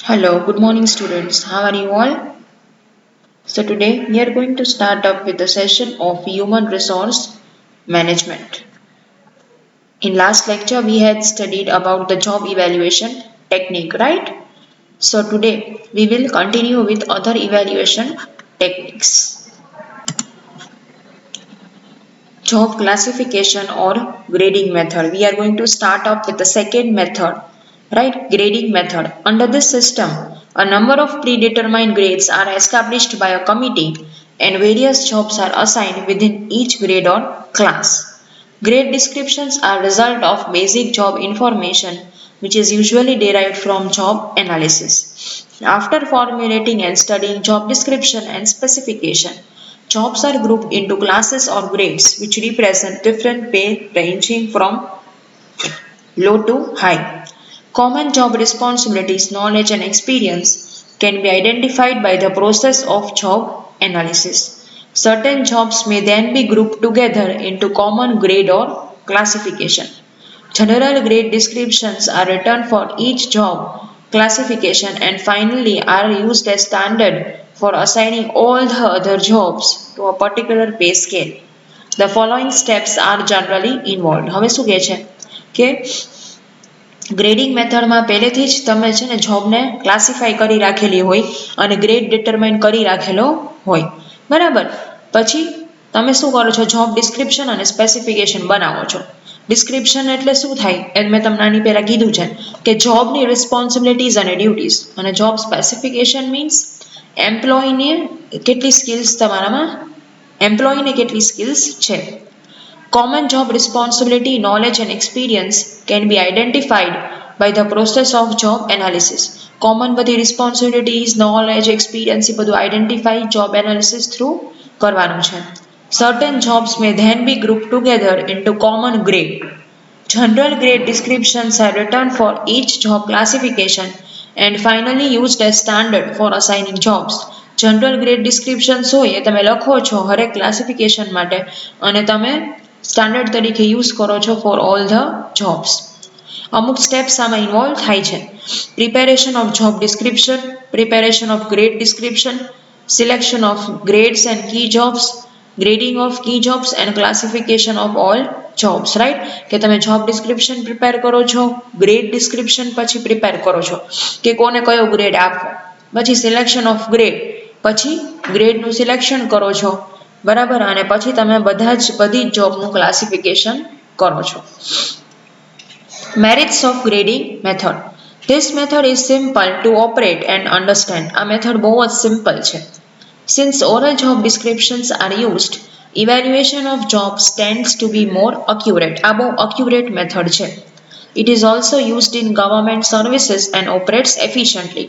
Hello, good morning students. How are you all? So today we are going to start up with the session of human resource management. In last lecture we had studied about the job evaluation technique, right? So today we will continue with other evaluation techniques. Job classification or grading method. We are going to start up with the second method, right? Grading method. Under this system, a number of predetermined grades are established by a committee and various jobs are assigned within each grade or class. Grade descriptions are result of basic job information which is usually derived from job analysis. After formulating and studying job description and specification, jobs are grouped into classes or grades which represent different pay ranging from low to high. Common job responsibilities, knowledge, and experience can be identified by the process of job analysis. Certain jobs may then be grouped together into common grade or classification. General grade descriptions are written for each job classification and finally are used as standard for assigning all the other jobs to a particular pay scale. The following steps are generally involved. હવે શું કહે છે કે grading મેથડમાં પહેલેથી જ તમે છે ને જોબને ક્લાસિફાઈ કરી રાખેલી હોય અને ગ્રેડ ડિટરમાઇન કરી રાખેલો હોય બરાબર. પછી તમે શું કરો છો, જોબ ડિસ્ક્રિપ્શન અને સ્પેસિફિકેશન બનાવો છો. ડિસ્ક્રિપ્શન એટલે શું થાય એ મેં તમને આની પહેલાં કીધું છે કે જોબની રિસ્પોન્સિબિલિટીઝ અને ડ્યુટીઝ, અને જોબ સ્પેસિફિકેશન મીન્સ એમ્પ્લોયને કેટલી સ્કિલ્સ તમારામાં એમ્પ્લોયને કેટલી સ્કિલ્સ છે. Common job responsibility, knowledge and experience can be identified by the process of job analysis. Common બધી responsibilities, knowledge, experience એ બધું identify job analysis through કરવાનું છે. Certain jobs may then be grouped together into common grade. General grade descriptions are written for each job classification and finally used as standard for assigning jobs. General grade descriptions હોય એ તમે લખો છો હરેક classification માટે અને તમે standard તરીકે યુઝ કરો છો ફોર ઓલ ધ જોબ્સ. અમુક સ્ટેપ્સ આમાં ઇન્વોલ્વ થાય છે. Preparation of job description, preparation of grade description, selection of grades and key jobs, grading of key jobs and classification of all jobs. Right, કે તમે job description prepare કરો છો, grade description પછી prepare કરો છો કે કોને કયો ગ્રેડ આપવો, પછી સિલેક્શન ઓફ ગ્રેડ, પછી ગ્રેડનું સિલેક્શન કરો છો બરાબર, અને પછી તમે બધી જ જોબનું ક્લાસિફિકેશન કરો છો. Merits of grading method. This method is simple to operate and understand. આ મેથડ બહુ જ સિમ્પલ છે. Since oral job descriptions are used, evaluation of jobs tends to be more accurate. આ બહુ accurate method છે. It is also used in government services and operates efficiently.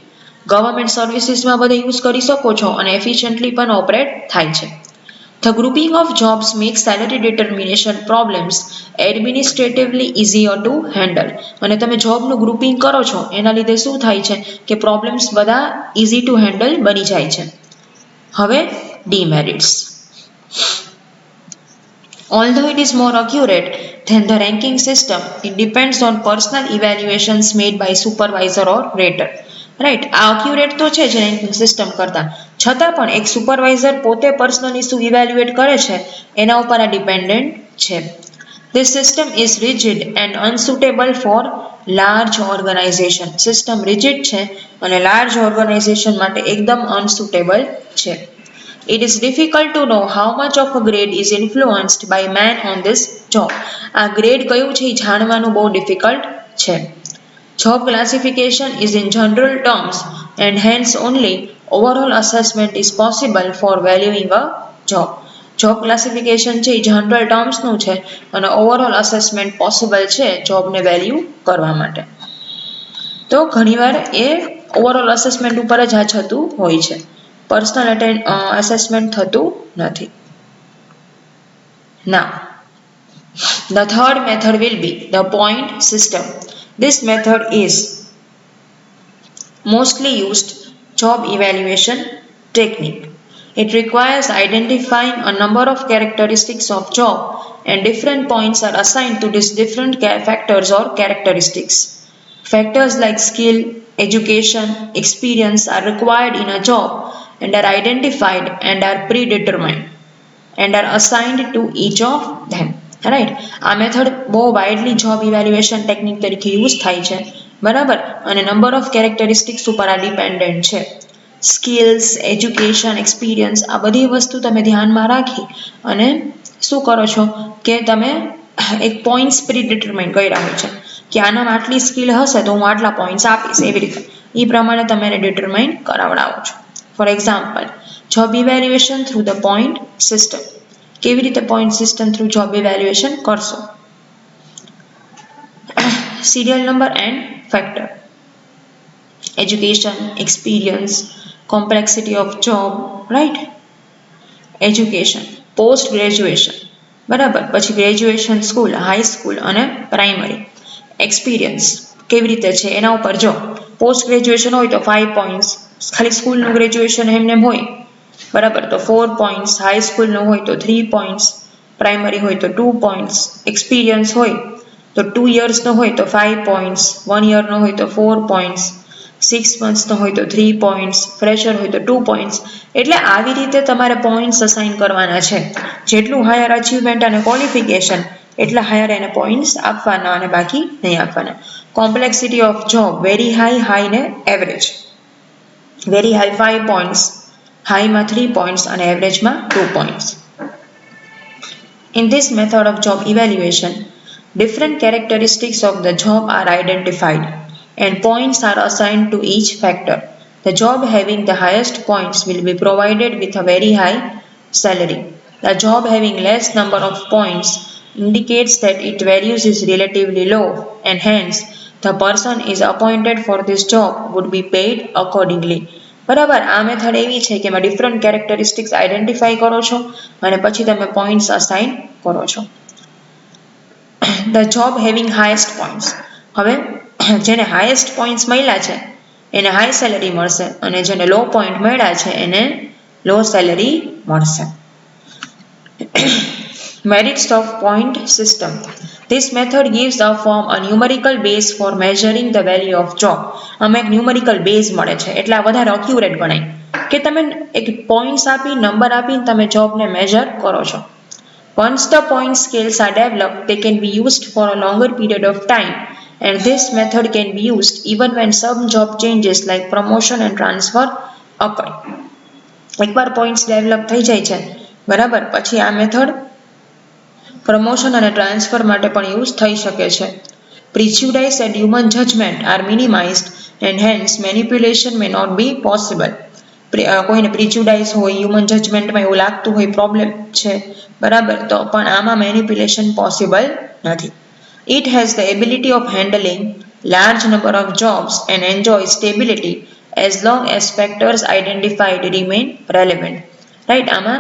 Government સર્વિસીસમાં બધા use કરી શકો છો અને એફિશિયન્ટલી પણ ઓપરેટ થાય છે. The grouping of jobs makes salary determination problems administratively easier to handle. અને તમે જોબનું ગ્રુપિંગ કરો છો એના લીધે શું થાય છે કે પ્રોબ્લેમ્સ બધા ઇઝી ટુ હેન્ડલ બની જાય છે. હવે demerits. Although it is more accurate than the ranking system, it depends on personal evaluations made by supervisor or rater. Right, આ અક્યુરેટ તો છે જ રેન્કિંગ સિસ્ટમ કરતાં, છતાં પણ એક સુપરવાઇઝર પોતે પર્સનલી શું ઇવેલ્યુએટ કરે છે એના ઉપર આ ડિપેન્ડન્ટ છે. This system is rigid and unsuitable for large organization. System rigid છે અને લાર્જ ઓર્ગેનાઇઝેશન માટે એકદમ અનસુટેબલ છે. It is difficult to know how much of a grade is influenced by man on this job. આ grade કયું છે એ જાણવાનું બહુ ડિફિકલ્ટ છે. Job classification is in general terms and hence only overall assessment is possible for valuing a job. Job classification છે એ general ટર્મ્સનું છે અને overall assessment possible છે જોબને વેલ્યુ કરવા માટે. તો ઘણીવાર એ ઓવરઓલ અસેસમેન્ટ ઉપર જ આ થતું હોય છે, પર્સનલ અસેસમેન્ટ થતું નથી. Now, the third method will be the point system. This method is mostly used job evaluation technique. It requires identifying a number of characteristics of job and different points are assigned to these different factors or characteristics. Factors like skill, education, experience are required in a job and are identified and are predetermined and are assigned to each of them. Right, આ method બહુ widely job evaluation technique તરીકે use થાય છે, બરાબર, અને number of characteristics ઉપર આ dependent છે. સ્કિલ્સ, એજ્યુકેશન, એક્સપિરિયન્સ આ બધી વસ્તુ તમે ધ્યાનમાં રાખી અને શું કરો છો કે તમે એક પોઈન્ટ્સ પ્રીડિટરમાઇન કર્યા હોય છે કે આનામાં આટલી સ્કિલ હશે તો હું આટલા પોઈન્ટ્સ આપીશ, એવી રીતે એ પ્રમાણે તમે એને ડિટરમાઇન કરાવડાવો છો. For example, job evaluation through the point system. કેવી રીતે point system through job evaluation કરશો? Serial number and factor, education, experience, complexity of job, right, education, post graduation, બરાબર, પછી ગ્રેજ્યુએશન સ્કૂલ, હાઈ સ્કૂલ અને primary, experience કેવી રીતે છે એના ઉપર. જો પોસ્ટ ગ્રેજ્યુએશન હોય તો 5 પોઈન્ટ્સ, ખાલી સ્કૂલનું ગ્રેજ્યુએશન એમને હોય, બરાબર, તો 4 પોઈન્ટ્સ, હાઈ સ્કૂલનું હોય તો 3 પોઈન્ટ્સ, પ્રાઇમરી હોય તો 2 પોઈન્ટ્સ, એક્સપિરિયન્સ હોય તો 2 યર્સનો હોય તો 5 પોઈન્ટ્સ, 1 યરનો હોય તો 4 પોઈન્ટ્સ, 6 મંથ્સનો હોય તો 3 પોઈન્ટ્સ, ફ્રેશર હોય તો 2 પોઈન્ટ્સ. એટલે આવી રીતે તમારે પોઈન્ટ્સ અસાઇન કરવાના છે. જેટલું હાયર અચીવમેન્ટ અને ક્વોલિફિકેશન એટલા હાયર એને પોઈન્ટ્સ આપવાના અને બાકી નહીં આપવાના. Complexity of job very high, high ને એવરેજ. વેરી હાઈ 5 પોઈન્ટ્સ, હાઈમાં 3 પોઈન્ટ્સ અને એવરેજમાં 2 points. In this method of job evaluation, different characteristics of the job are identified and points are assigned to each factor. The job having the highest points will be provided with a very high salary. The job having less number of points indicates that its values is relatively low and hence the person is appointed for this job would be paid accordingly. બરાબર, આ method એવી છે કે એમાં different characteristics identify કરો છો અને પછી તમે પોઈન્ટ્સ અસાઇન કરો છો. The job having highest points. હવે જેને હાઈએસ્ટ પોઈન્ટ્સ મળ્યા છે એને હાઈ સેલેરી મળશે અને જેને લો પોઈન્ટ મળ્યા છે એને લો સેલેરી મળશે. Merits of point system. This method gives the firm a numerical base for measuring the value of job. આમાં એક ન્યુમેરિકલ બેઝ મળે છે એટલે આ વધારે અક્યુરેટ ગણાય કે તમે એક પોઈન્ટ્સ આપી, નંબર આપીને તમે જોબને મેજર કરો છો. Once the point scales are developed, they can be used for a longer period of time and this method can be used even when some job changes like promotion and transfer occur. એકવાર points develop થઈ જાય છે, બરાબર, પછી આ method promotion અને transfer માટે પણ યુઝ થઈ શકે છે. Prejudice and human judgment are minimized and hence manipulation may not be possible. કોઈને પ્રિજુડાઇસ હોય, હ્યુમન જજમેન્ટમાં એવું લાગતું હોય પ્રોબ્લેમ છે, બરાબર, તો પણ આમાં મેનિપ્યુલેશન પોસિબલ નથી. It has the ability of handling large number of jobs and enjoys stability as long as factors identified remain relevant. Right, આમાં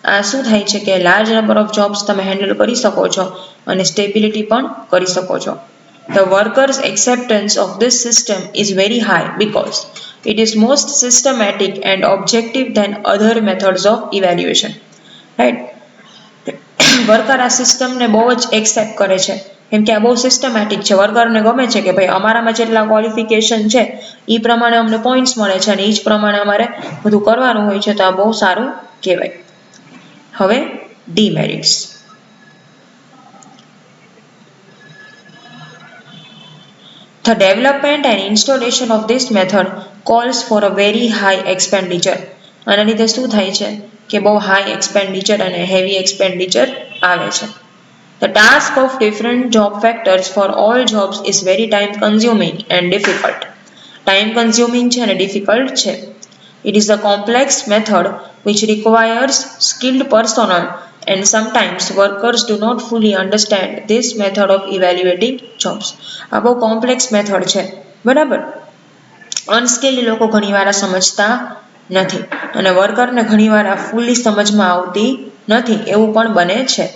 આ શું થાય છે કે લાર્જ નંબર ઓફ જોબ્સ તમે હેન્ડલ કરી શકો છો અને સ્ટેબિલિટી પણ કરી શકો છો. The workers' acceptance of this system is very high because it is most systematic and objective than other methods of evaluation. Right? Worker આ સિસ્ટમને બહુ જ એક્સેપ્ટ કરે છે કેમ કે આ બહુ સિસ્ટમેટિક છે. વર્કરને ગમે છે કે ભાઈ અમારામાં જેટલા ક્વોલિફિકેશન છે એ પ્રમાણે અમને પોઈન્ટ્સ મળે છે અને એ જ પ્રમાણે અમારે બધું કરવાનું હોય છે, તો આ બહુ સારું કહેવાય. હવે ડીમેરિટ્સ. The development and installation of this method calls for a very high expenditure. આના લીધે શું થાય છે કે બહુ હાઈ એક્સપેન્ડિચર અને હેવી એક્સપેન્ડિચર આવે છે. The task of different job factors for all jobs is very time consuming and difficult. Time consuming છે અને difficult છે. It is a complex method which requires skilled personnel and sometimes workers do not fully understand this method of evaluating jobs. આ બહુ complex method છે, બરાબર. Unskilled લોકો ઘણીવાર સમજતા નથી અને વર્કરને ઘણીવાર આ ફૂલી સમજમાં આવતી નથી એવું પણ બને છે.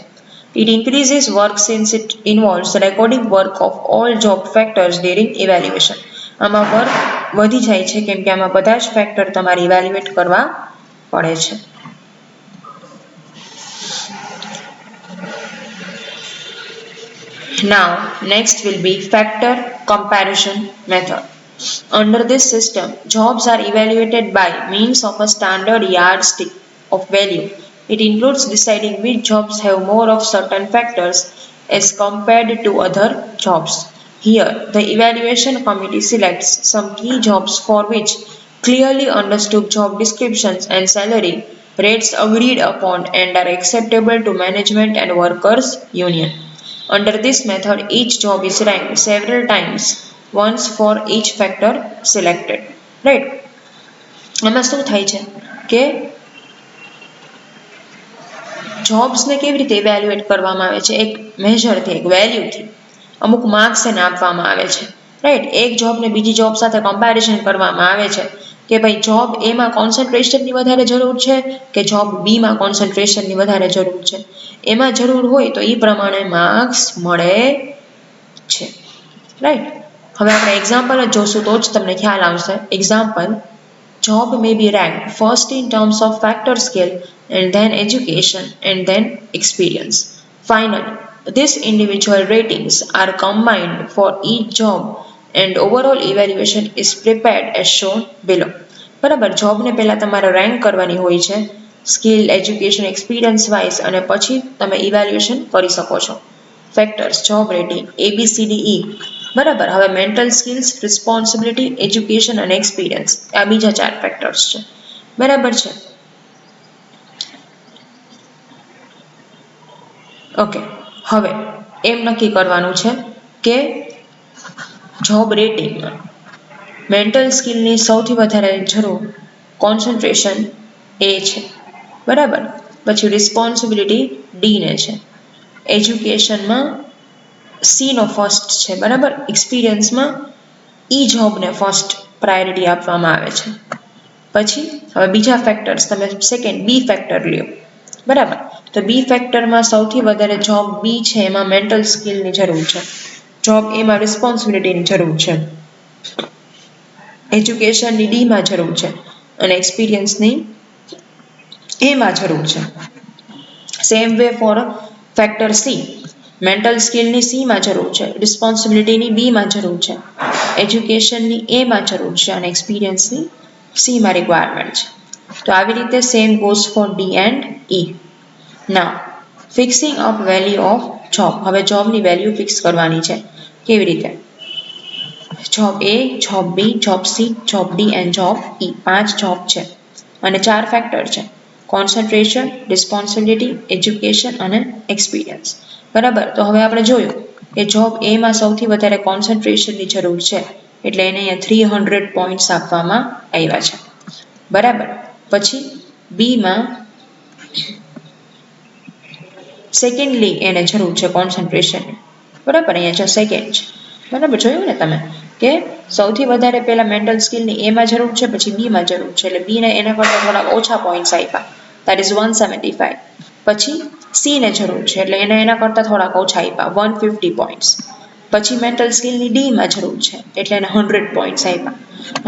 It increases work since it involves recording work of all job factors during evaluation. આમાં વર્ક વધી જાય છે કેમ કે આમાં બધા જ ફેક્ટર તમારે ઇવેલ્યુએટ કરવા પડે છે. Now next will be factor comparison method. Under this system, jobs are evaluated by means of a standard yardstick of value. It includes deciding which jobs have more of certain factors as compared to other jobs. Here, the evaluation committee selects some key jobs for which clearly understood job descriptions and salary rates agreed upon and are acceptable to management and workers' union. Under this method, each job is ranked several times, once for each factor selected. Right? આમાં શું થાય છે કે જોબ્સને કેવી રીતે evaluate કરવામાં આવે છે? એક મેજરથી, એક વેલ્યુથી, અમુક માર્ક્સ એને આપવામાં આવે છે. રાઈટ? એક જોબને બીજી જોબ સાથે કમ્પેરિઝન કરવામાં આવે છે કે ભાઈ જોબ એમાં કોન્સન્ટ્રેશનની વધારે જરૂર છે કે જોબ બીમાં કોન્સન્ટ્રેશનની વધારે જરૂર છે. એમાં જરૂર હોય તો એ પ્રમાણે માર્ક્સ મળે છે. રાઈટ? હવે આપણે એક્ઝામ્પલ જ જોશું તો જ તમને ખ્યાલ આવશે. Example: job may be ranked first in terms of factor scale and then education and then experience. Finally, these individual ratings are combined for each job and overall evaluation is prepared as shown below. બરાબર, જોબને પહેલાં તમારે rank કરવાની હોય છે skill, education, experience wise, અને પછી તમે evaluation કરી શકો છો. Factors, job rating, ABCDE. બરાબર, હવે મેન્ટલ સ્કિલ્સ, રિસ્પોન્સિબિલિટી, એજ્યુકેશન અને એક્સપિરિયન્સ, આ બીજા 4 ફેક્ટર્સ છે. બરાબર છે? ઓકે, હવે એમ નક્કી કરવાનું છે કે જોબ રેટિંગમાં મેન્ટલ સ્કિલની સૌથી વધારે જરૂર કોન્સન્ટ્રેશન એ છે. બરાબર, પછી રિસ્પોન્સિબિલિટી ડીને છે, એજ્યુકેશનમાં સીનો ફર્સ્ટ છે. બરાબર, એક્સપિરિયન્સમાં ઈ જોબને ફર્સ્ટ પ્રાયોરિટી આપવામાં આવે છે. પછી હવે બીજા ફેક્ટર્સ તમે સેકન્ડ બી ફેક્ટર લ્યો. બરાબર, તો બી ફેક્ટરમાં સૌથી વધારે જોબ બી છે એમાં મેન્ટલ સ્કિલની જરૂર છે, જોબ એમાં રિસ્પોન્સિબિલિટીની જરૂર છે, એજ્યુકેશનની ડીમાં જરૂર છે અને એક્સપિરિયન્સની એમાં જરૂર છે. Same way for factor C, mental સ્કિલની સીમાં જરૂર છે, રિસ્પોન્સિબિલિટીની બીમાં જરૂર છે, એજ્યુકેશનની એમાં જરૂર છે અને એક્સપિરિયન્સની સીમાં રિક્વાયરમેન્ટ છે. તો આવી રીતે same goes for D and E. Now fixing of value of job. હવે જોબની વેલ્યુ ફિક્સ કરવાની છે. કેવી રીતે? Job A, job B, job C, job D and job E. 5 job છે અને 4 ફેક્ટર છે: કોન્સન્ટ્રેશન, રિસ્પોન્સિબિલિટી, એજ્યુકેશન અને એક્સપિરિયન્સ. બરાબર, તો હવે આપણે જોયું કે જોબ એમાં સૌથી વધારે કોન્સન્ટ્રેશનની જરૂર છે એટલે એને અહીંયા 300 પોઈન્ટ્સ આપવામાં આવ્યા છે. બરાબર, પછી બીમાં સેકન્ડલી એને જરૂર છે કોન્સન્ટ્રેશનની. બરાબર, અહીંયા જો સેકન્ડ છે. બરાબર, જોયું ને તમે કે સૌથી વધારે પહેલા મેન્ટલ સ્કિલની એમાં જરૂર છે, પછી બીમાં જરૂર છે એટલે બીને એના કરતાં થોડાક ઓછા પોઈન્ટ્સ આપ્યા, દેટ ઇઝ 175. પછી સીને જરૂર છે એટલે એને એના કરતાં થોડાક ઓછા આપ્યા, 150 પોઈન્ટ્સ. પછી મેન્ટલ સ્કિલની ડીમાં જરૂર છે એટલે એને 100 પોઈન્ટ્સ આપ્યા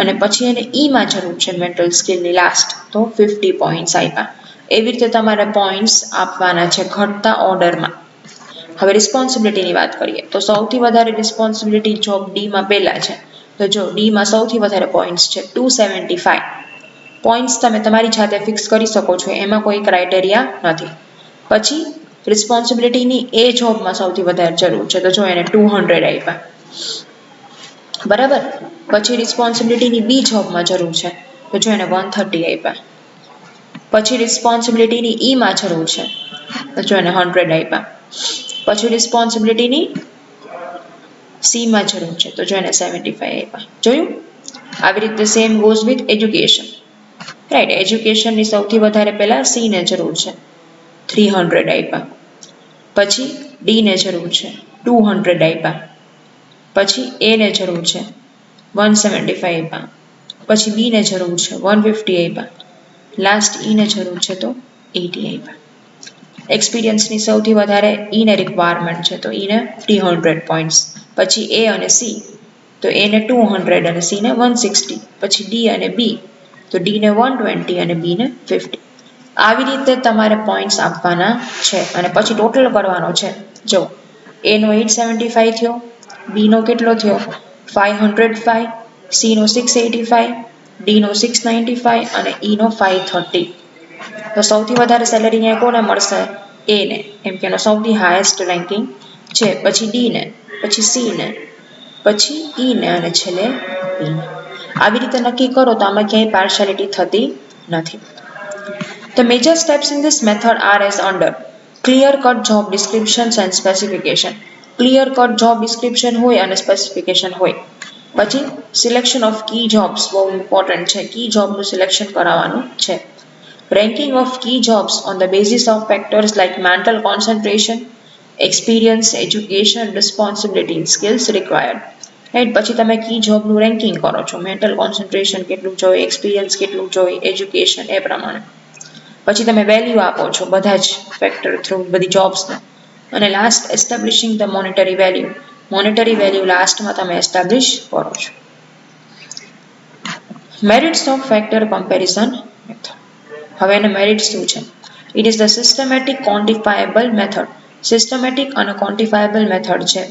અને પછી એને ઈમાં જરૂર છે મેન્ટલ સ્કિલની લાસ્ટ, તો 50 પોઈન્ટ્સ આપ્યા. એવી રીતે તમારે પોઈન્ટ્સ આપવાના છે ઘટતા ઓર્ડરમાં. હવે રિસ્પોન્સિબિલિટીની વાત કરીએ તો સૌથી વધારે રિસ્પોન્સિબિલિટી જોબ ડીમાં પહેલા છે. તો જો ડીમાં સૌથી વધારે પોઈન્ટ્સ છે 275 પોઈન્ટ્સ. તમે તમારી જાતે ફિક્સ કરી શકો છો, એમાં કોઈ ક્રાઇટેરિયા નથી. પછી રિસ્પોન્સિબિલિટીની એ જોબમાં સૌથી વધારે જરૂર છે તો જો એને 200 આપ્યા. બરાબર, પછી રિસ્પોન્સિબિલિટીની બી જોબમાં જરૂર છે તો જો એને 130 આપ્યા. પછી રિસ્પોન્સિબિલિટીની ઈમાં જરૂર છે તો જો એને 100 આપ્યા. પછી રિસ્પોન્સિબિલિટીની સીમાં જરૂર છે તો જો એને 75 આપ્યા. જોયું? આવી રીતે same goes with education. Right, એજ્યુકેશનની સૌથી વધારે પહેલા સીને જરૂર છે, 300 આપ્યા. પછી ડીને જરૂર છે, 200 આપ્યા. પછી એને જરૂર છે, 175 આપ્યા. પછી બીને જરૂર છે, 150 આપ્યા. લાસ્ટ ઈને જરૂર છે તો 80 આપ્યા. એક્સપિરિયન્સની સૌથી વધારે ઈને રિક્વાયરમેન્ટ છે તો ઈને 300 પોઈન્ટ્સ. પછી એ અને સી તો એને 200 અને સીને 160. પછી ડી અને બી તો ડીને 120 અને બીને 50. આવી રીતે તમારે પોઈન્ટ્સ આપવાના છે અને પછી ટોટલ કરવાનો છે. જો એનો 875 થયો, બીનો કેટલો થયો 505, સીનો 685, ડીનો 695 અને ઈનો 530. તો સૌથી વધારે સેલેરી અહીંયા કોને મળશે? એને, કેમ કે એનો સૌથી હાઈએસ્ટ રેન્કિંગ છે. પછી ડીને, પછી સીને, પછી ઈને અને છેલ્લે પીને. આવી રીતે નક્કી કરો તો આમાં ક્યાંય પાર્શિયાલિટી થતી નથી. The major steps in this method are as under: clear cut job descriptions and specification. Clear cut job description હોય અને specification હોય. પછી સિલેક્શન ઓફ કી જોબ્સ બહુ ઇમ્પોર્ટન્ટ છે. કી જોબનું સિલેક્શન કરાવવાનું છે. Ranking of key jobs on the basis of factors like mental concentration, experience, education, responsibility, skills required. Right, પછી તમે કી જોબનું રેન્કિંગ કરો છો. મેન્ટલ કોન્સન્ટ્રેશન કેટલું જોઈએ, એક્સપિરિયન્સ કેટલું જોઈએ, એજ્યુકેશન એ પ્રમાણે. પછી તમે વેલ્યુ આપો છો બધા જ ફેક્ટર થ્રુ બધી જોબ્સને. અને last establishing the monetary value. Monetary value લાસ્ટમાં તમે એસ્ટાબ્લિશ કરો છો. Merits of factor comparison method. હવે એને મેરિટ શું છે? It is the systematic quantifiable method. Systematic અને ક્વોન્ટિફાયેબલ મેથડ છે.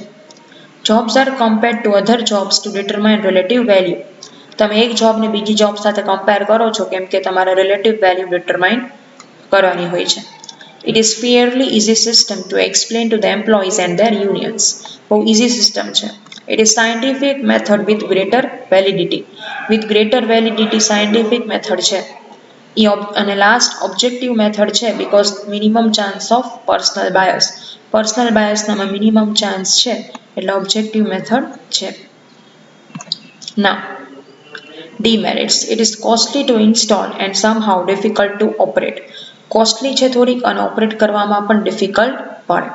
Jobs are compared to other jobs to determine relative value. તમે એક જોબને બીજી જોબ સાથે કમ્પેર કરો છો કેમ કે તમારે રિલેટિવ વેલ્યુ ડિટરમાઇન કરવાની હોય છે. It is fairly easy system to explain to the employees and their unions. બહુ ઇઝી સિસ્ટમ છે. It is scientific method with greater validity. With greater validity scientific method છે. અને લાસ્ટ ઓબ્જેક્ટિવ મેથડ છે because minimum chance of personal bias. પર્સનલ બાયસનામાં minimum chance છે એટલે objective method છે. Now, demerits. It is costly to install and somehow difficult to operate. Costly છે થોડીક અને ઓપરેટ કરવામાં પણ ડિફિકલ્ટ પડે.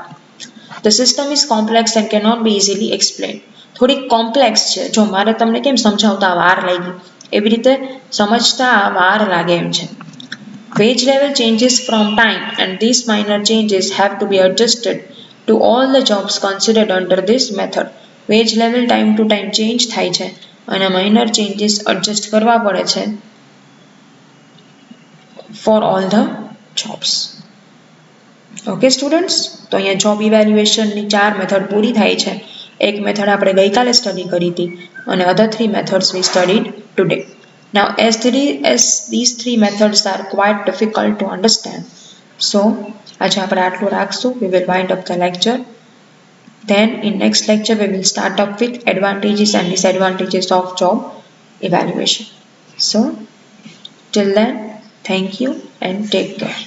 The system is complex and cannot be easily explained. થોડીક કોમ્પ્લેક્સ છે. જો મારે તમને કેમ સમજાવતા વાર લાગી એવી રીતે સમજતા વાર લાગે એમ છે. Wage level changes from time and these minor changes have to be adjusted to all the jobs considered under this method. Wage level time to time change થાય છે અને minor changes adjust કરવા પડે છે for all the jobs. Okay students, તો અહીંયા job ઇવેલ્યુએશનની 4 method પૂરી થાય છે. એક મેથડ આપણે ગઈકાલે સ્ટડી કરી હતી અને અધર 3 methods we studied today. Now as these 3 methods are quite difficult to understand, so આજે આપણે આટલું રાખશું. We will wind up the lecture. Then in next lecture we will start up with advantages and disadvantages of job evaluation. So till then, thank you and take care.